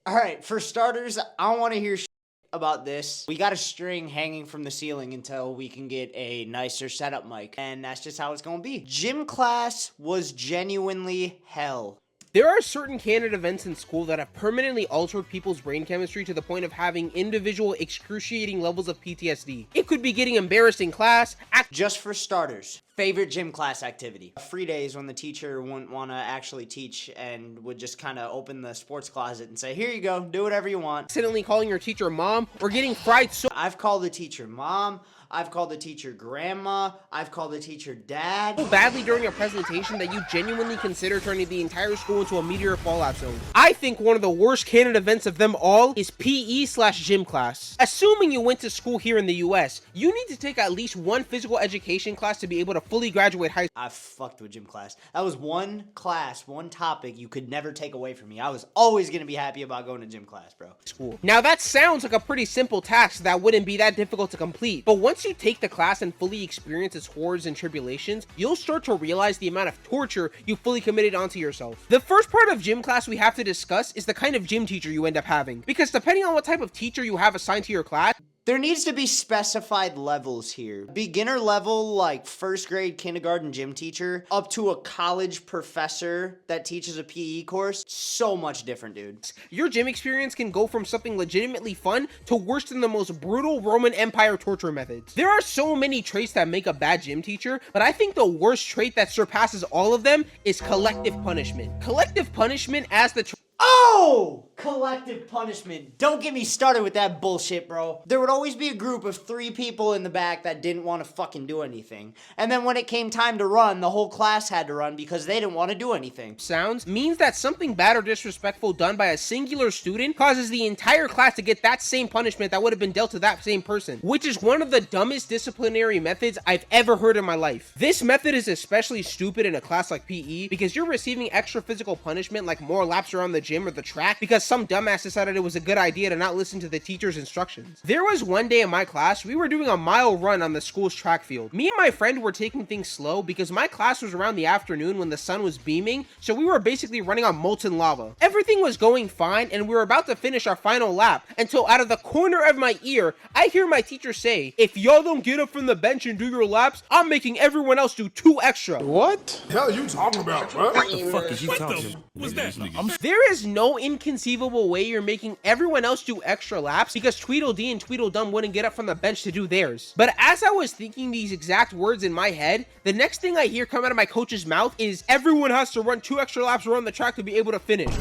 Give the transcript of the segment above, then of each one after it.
All right, for starters, I don't want to hear about this. We got a string hanging from the ceiling until we can get a nicer setup mic, and that's just how it's going to be. Gym class was genuinely hell. There are certain canon events in school that have permanently altered people's brain chemistry to the point of having individual excruciating levels of PTSD. It could be getting embarrassed in class. Just for starters, favorite gym class activity. Free days when the teacher wouldn't want to actually teach and would just kind of open the sports closet and say, here you go, do whatever you want. Accidentally calling your teacher mom or getting fried so I've called the teacher mom. I've called the teacher grandma. I've called the teacher dad. badly during a presentation that you genuinely consider turning the entire school into a meteor fallout zone. I think one of the worst canon events of them all is PE/gym class. Assuming you went to school here in the US, you need to take at least one physical education class to be able to fully graduate high school. I fucked with gym class. That was one class, one topic you could never take away from me. I was always going to be happy about going to gym class, bro. Now that sounds like a pretty simple task that wouldn't be that difficult to complete, but once you take the class and fully experience its horrors and tribulations, you'll start to realize the amount of torture you fully committed onto yourself. The first part of gym class we have to discuss is the kind of gym teacher you end up having, because depending on what type of teacher you have assigned to your class, there needs to be specified levels here. Beginner level, like first grade kindergarten gym teacher, up to a college professor that teaches a PE course. So much different, dude. Your gym experience can go from something legitimately fun to worse than the most brutal Roman Empire torture methods. There are so many traits that make a bad gym teacher, but I think the worst trait that surpasses all of them is collective punishment. Collective punishment as the Oh! Collective punishment. Don't get me started with that bullshit, bro. There would always be a group of 3 people in the back that didn't want to fucking do anything. And then when it came time to run, the whole class had to run because they didn't want to do anything. Sounds means that something bad or disrespectful done by a singular student causes the entire class to get that same punishment that would have been dealt to that same person, which is one of the dumbest disciplinary methods I've ever heard in my life. This method is especially stupid in a class like PE because you're receiving extra physical punishment like more laps around the gym or the track because some dumbass decided it was a good idea to not listen to the teacher's instructions. There was one day in my class, we were doing a mile run on the school's track field. Me and my friend were taking things slow because my class was around the afternoon when the sun was beaming, so we were basically running on molten lava. Everything was going fine and we were about to finish our final lap until out of the corner of my ear, I hear my teacher say, if y'all don't get up from the bench and do your laps, I'm making everyone else do 2 extra. What the hell are you talking about, bro? What the fuck is you talking about? What's that? There is no inconceivable way you're making everyone else do extra laps because Tweedledee and Tweedledum wouldn't get up from the bench to do theirs. But as I was thinking these exact words in my head, the next thing I hear come out of my coach's mouth is everyone has to run 2 extra laps around the track to be able to finish.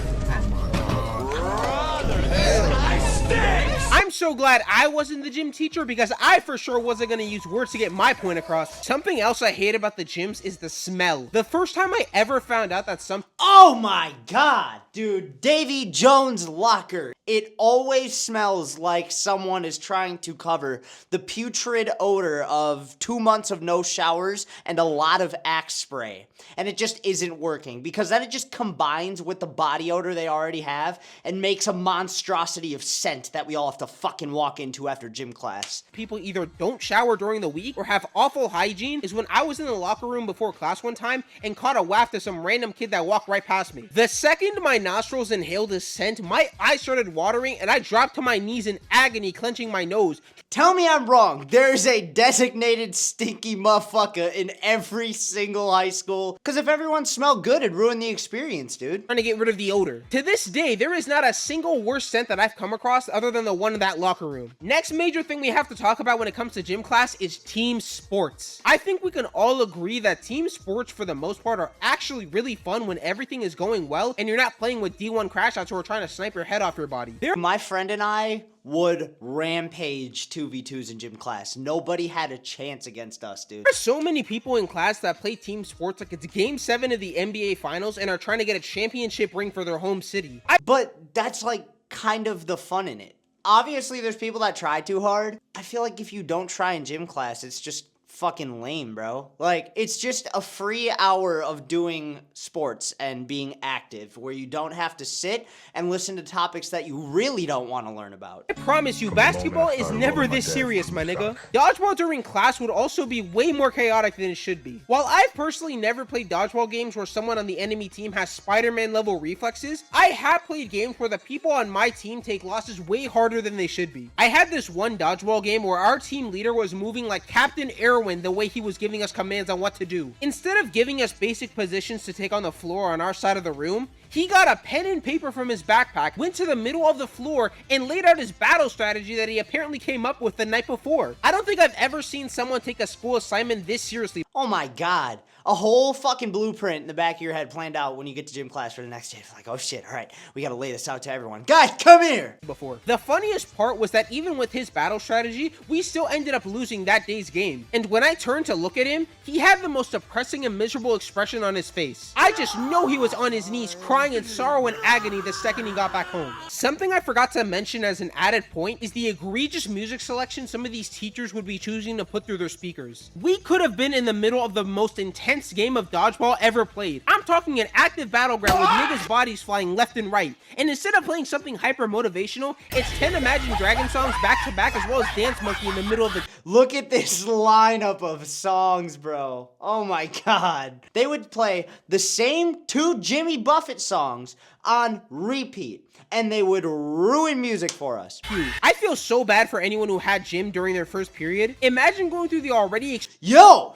I'm so glad I wasn't the gym teacher because I for sure wasn't going to use words to get my point across. Something else I hate about the gyms is the smell. The first time I ever found out that Oh my god, dude. Davy Jones' locker. It always smells like someone is trying to cover the putrid odor of 2 months of no showers and a lot of Axe spray. And it just isn't working because then it just combines with the body odor they already have and makes a monstrosity of scent that we all have to fucking walk into after gym class. people either don't shower during the week or have awful hygiene is when I was in the locker room before class one time and caught a waft of some random kid that walked right past me. The second my nostrils inhaled the scent, my eyes started watering and I dropped to my knees in agony, clenching my nose. Tell me I'm wrong. There's a designated stinky motherfucker in every single high school. Because if everyone smelled good, it'd ruin the experience, dude. Trying to get rid of the odor. To this day, there is not a single worse scent that I've come across other than the one in that locker room. Next major thing we have to talk about when it comes to gym class is team sports. I think we can all agree that team sports for the most part are actually really fun when everything is going well and you're not playing with D1 crash outs who are trying to snipe your head off your body. My friend and I would rampage 2v2s in gym class. Nobody had a chance against us, dude. There's so many people in class that play team sports like it's game 7 of the NBA finals and are trying to get a championship ring for their home city. But that's like kind of the fun in it. Obviously, there's people that try too hard. I feel like if you don't try in gym class, it's just fucking lame, bro. Like, it's just a free hour of doing sports and being active where you don't have to sit and listen to topics that you really don't want to learn about. I promise you, basketball is never this serious, my nigga. Dodgeball during class would also be way more chaotic than it should be. While I've personally never played dodgeball games where someone on the enemy team has Spider-Man level reflexes, I have played games where the people on my team take losses way harder than they should be. I had this one dodgeball game where our team leader was moving like Captain Erwin the way he was giving us commands on what to do. Instead of giving us basic positions to take on the floor on our side of the room, he got a pen and paper from his backpack, went to the middle of the floor, and laid out his battle strategy that he apparently came up with the night before. I don't think I've ever seen someone take a school assignment this seriously. Oh my god. A whole fucking blueprint in the back of your head planned out when you get to gym class for the next day. It's like, oh shit, all right, we gotta lay this out to everyone. Guys, come here! Before. The funniest part was that even with his battle strategy, we still ended up losing that day's game. And when I turned to look at him, he had the most depressing and miserable expression on his face. I just know he was on his knees crying in sorrow and agony the second he got back home. Something I forgot to mention as an added point is the egregious music selection some of these teachers would be choosing to put through their speakers. We could have been in the middle of the most intense game of dodgeball ever played. I'm talking an active battleground with niggas' bodies flying left and right. And instead of playing something hyper motivational, it's 10 Imagine Dragons songs back to back as well as Dance Monkey in the middle of the— Look at this lineup of songs, bro. Oh my god. They would play the same 2 Jimmy Buffett songs on repeat, and they would ruin music for us. I feel so bad for anyone who had gym during their first period. Imagine going through the already Yo!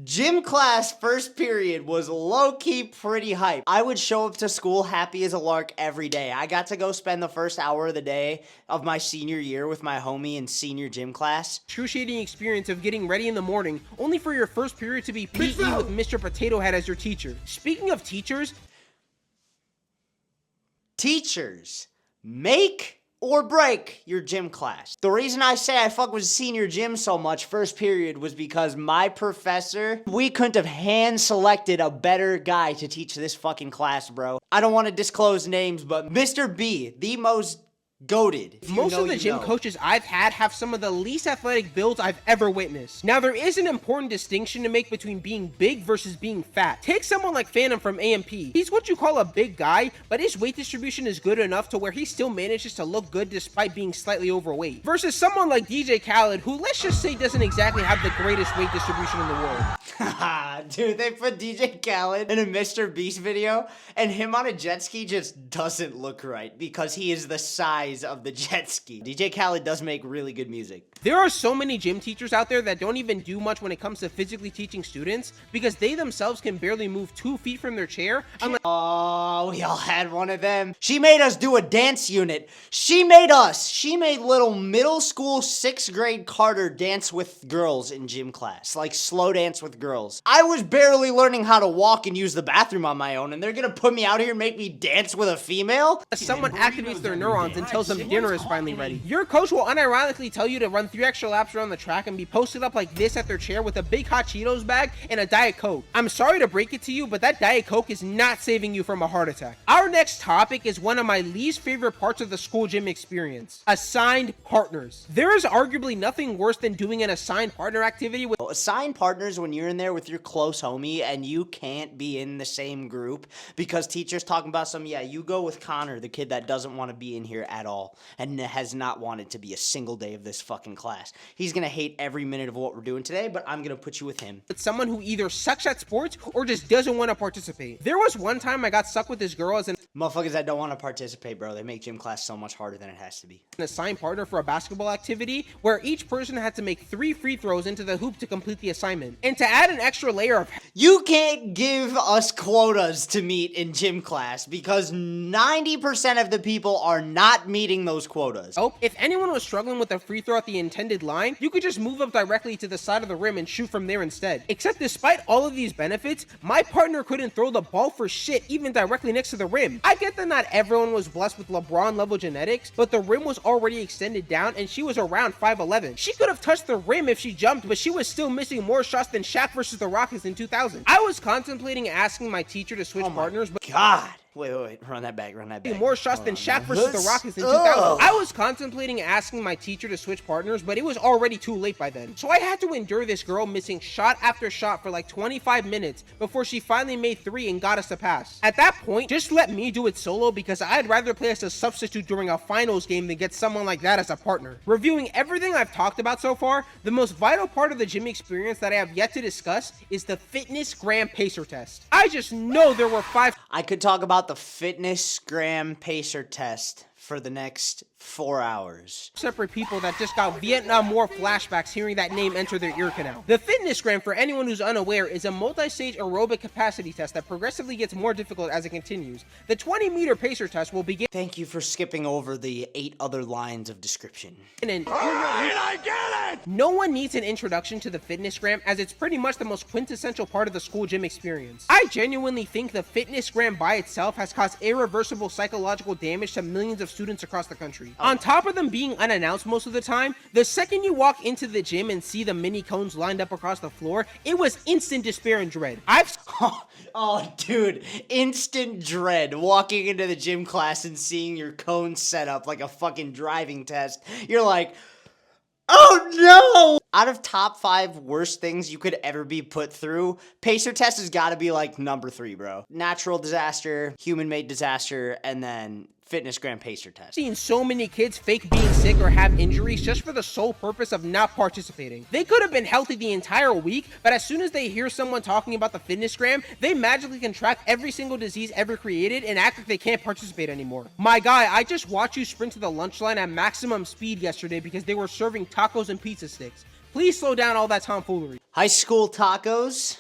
Gym class first period was low-key pretty hype. I would show up to school happy as a lark every day. I got to go spend the first hour of the day of my senior year with my homie in senior gym class. excruciating experience of getting ready in the morning, only for your first period to be PE with Mr. Potato Head as your teacher. Speaking of teachers, Teachers, make or break your gym class. The reason I say I fuck with senior gym so much first period was because my professor, we couldn't have hand selected a better guy to teach this fucking class, bro. I don't want to disclose names, but Mr. B, the most goated. If you most know, of the you gym know. coaches I've had have some of the least athletic builds I've ever witnessed. Now, there is an important distinction to make between being big versus being fat. Take someone like Phantom from AMP. He's what you call a big guy, but his weight distribution is good enough to where he still manages to look good despite being slightly overweight. Versus someone like DJ Khaled, who let's just say doesn't exactly have the greatest weight distribution in the world. Dude, they put DJ Khaled in a Mr. Beast video, and him on a jet ski just doesn't look right because he is the size of the jet ski. DJ Khaled does make really good music. There are so many gym teachers out there that don't even do much when it comes to physically teaching students because they themselves can barely move 2 feet from their chair. Oh, we all had one of them. She made us do a dance unit. She made little middle school 6th grade Carter dance with girls in gym class. Like slow dance with girls. I was barely learning how to walk and use the bathroom on my own, and they're gonna put me out here and make me dance with a female? Someone activates their neurons and tells them dinner is finally ready. Your coach will unironically tell you to run 3 extra laps around the track and be posted up like this at their chair with a big hot Cheetos bag and a Diet Coke. I'm sorry to break it to you, but that Diet Coke is not saving you from a heart attack. Our next topic is one of my least favorite parts of the school gym experience: assigned partners. There is arguably nothing worse than doing an assigned partner activity with Assigned partners when you're in there with your close homie and you can't be in the same group because teacher's talking about you go with Connor, the kid that doesn't want to be in here at all and has not wanted to be a single day of this fucking class. He's gonna hate every minute of what we're doing today, but I'm gonna put you with him. someone who either sucks at sports or just doesn't want to participate. There was one time I got stuck with this girl as an Motherfuckers that don't want to participate, bro, they make gym class so much harder than it has to be. assigned partner for a basketball activity where each person had to make 3 free throws into the hoop to complete the assignment. And to add an extra layer of You can't give us quotas to meet in gym class because 90% of the people are not meeting those quotas. help, if anyone was struggling with a free throw at the intended line, you could just move up directly to the side of the rim and shoot from there instead. Except despite all of these benefits, my partner couldn't throw the ball for shit even directly next to the rim. I get that not everyone was blessed with LeBron level genetics, but the rim was already extended down and she was around 5'11". She could have touched the rim if she jumped, but she was still missing more shots than Shaq versus the Rockets in 2000. I was contemplating asking my teacher to switch partners, but God. Wait, run that back. More shots than Shaq versus The Rockets in 2000. I was contemplating asking my teacher to switch partners, but it was already too late by then. So I had to endure this girl missing shot after shot for like 25 minutes before she finally made 3 and got us to pass. At that point, just let me do it solo because I'd rather play as a substitute during a finals game than get someone like that as a partner. Reviewing everything I've talked about so far, the most vital part of the gym experience that I have yet to discuss is the Fitness Gram Pacer Test. I just know there were 5 I could talk about the Fitness Gram Pacer Test for the next 4 hours. separate people that just got Vietnam War flashbacks hearing that name enter their ear canal. The Fitness Gram, for anyone who's unaware, is a multi-stage aerobic capacity test that progressively gets more difficult as it continues. The 20-meter pacer test will begin. Thank you for skipping over the 8 other lines of description. And I get it! No one needs an introduction to the Fitness Gram, as it's pretty much the most quintessential part of the school gym experience. I genuinely think the Fitness Gram by itself has caused irreversible psychological damage to millions of students across the country. On top of them being unannounced most of the time, the second you walk into the gym and see the mini cones lined up across the floor, it was instant despair and dread. Oh, dude, instant dread walking into the gym class and seeing your cones set up like a fucking driving test. You're like, oh no! Out of top 5 worst things you could ever be put through, pacer test has got to be like number 3, bro. Natural disaster, human-made disaster, and then Fitness Gram Pacer Test. Seen so many kids fake being sick or have injuries just for the sole purpose of not participating. They could have been healthy the entire week, but as soon as they hear someone talking about the Fitness Gram, they magically contract every single disease ever created and act like they can't participate anymore. My guy, I just watched you sprint to the lunch line at maximum speed yesterday because they were serving tacos and pizza sticks. Please slow down all that tomfoolery. High school tacos.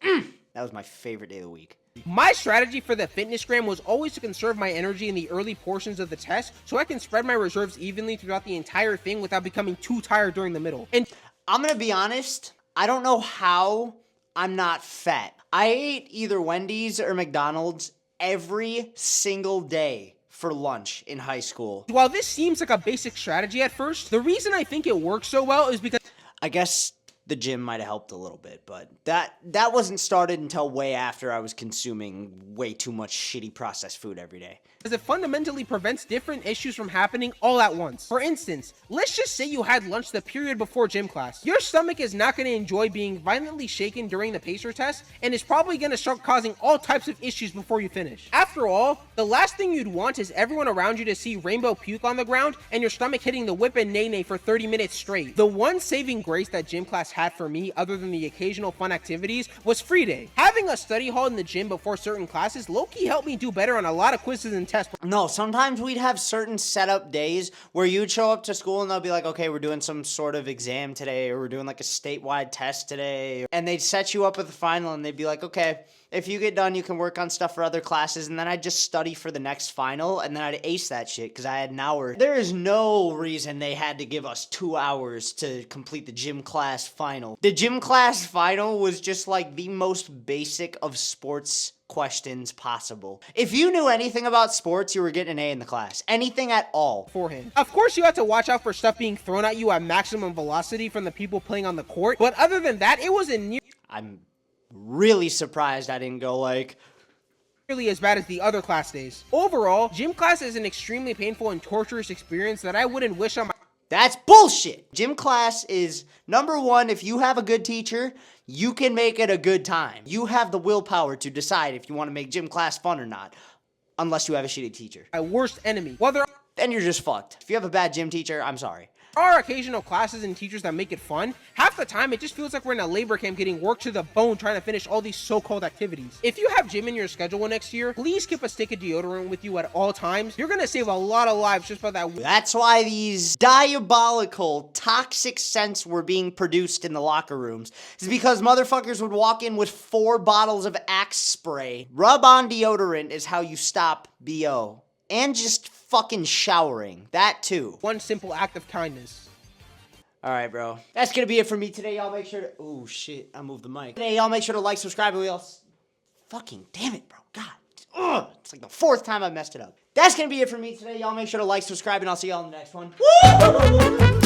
That was my favorite day of the week. My strategy for the Fitness Gram was always to conserve my energy in the early portions of the test so I can spread my reserves evenly throughout the entire thing without becoming too tired during the middle. And I'm gonna be honest, I don't know how I'm not fat. I ate either Wendy's or McDonald's every single day for lunch in high school. while this seems like a basic strategy at first, the reason I think it works so well is because I guess the gym might have helped a little bit, but that wasn't started until way after I was consuming way too much shitty processed food every day. it fundamentally prevents different issues from happening all at once. For instance, let's just say you had lunch the period before gym class. Your stomach is not going to enjoy being violently shaken during the pacer test and is probably going to start causing all types of issues before you finish. After all, the last thing you'd want is everyone around you to see rainbow puke on the ground and your stomach hitting the whip and nay-nay for 30 minutes straight. The one saving grace that gym class had for me, other than the occasional fun activities, was free day. Having a study hall in the gym before certain classes low-key helped me do better on a lot of quizzes and tests. No, sometimes we'd have certain setup days where you'd show up to school and they'll be like, okay, we're doing some sort of exam today, or we're doing like a statewide test today. And they'd set you up with the final and they'd be like, okay, if you get done, you can work on stuff for other classes. And then I'd just study for the next final and then I'd ace that shit because I had an hour. There is no reason they had to give us 2 hours to complete the gym class final. The gym class final was just like the most basic of sports questions possible. If you knew anything about sports, you were getting an A in the class. Anything at all. Beforehand. Of course, you had to watch out for stuff being thrown at you at maximum velocity from the people playing on the court, but other than that, it wasn't I'm really surprised I didn't go like, nearly as bad as the other class days. Overall, gym class is an extremely painful and torturous experience that I wouldn't wish on my. that's bullshit. Gym class is number 1. If you have a good teacher, you can make it a good time. You have the willpower to decide if you want to make gym class fun or not, unless you have a shitty teacher. My worst enemy. While there Then you're just fucked. If you have a bad gym teacher, I'm sorry. are occasional classes and teachers that make it fun, half the time it just feels like we're in a labor camp getting worked to the bone trying to finish all these so-called activities. If you have gym in your schedule next year, please keep a stick of deodorant with you at all times. You're gonna save a lot of lives just by that. That's why these diabolical, toxic scents were being produced in the locker rooms. It's because motherfuckers would walk in with 4 bottles of Axe spray. Rub-on deodorant is how you stop BO. And just fucking showering. That too. One simple act of kindness. Alright, bro. That's gonna be it for me today. Y'all make sure to... oh, shit. I moved the mic. Today, y'all make sure to like, subscribe, and we all... fucking damn it, bro. God. Ugh. It's like the 4th time I've messed it up. That's gonna be it for me today. Y'all make sure to like, subscribe, and I'll see y'all in the next one. Woo!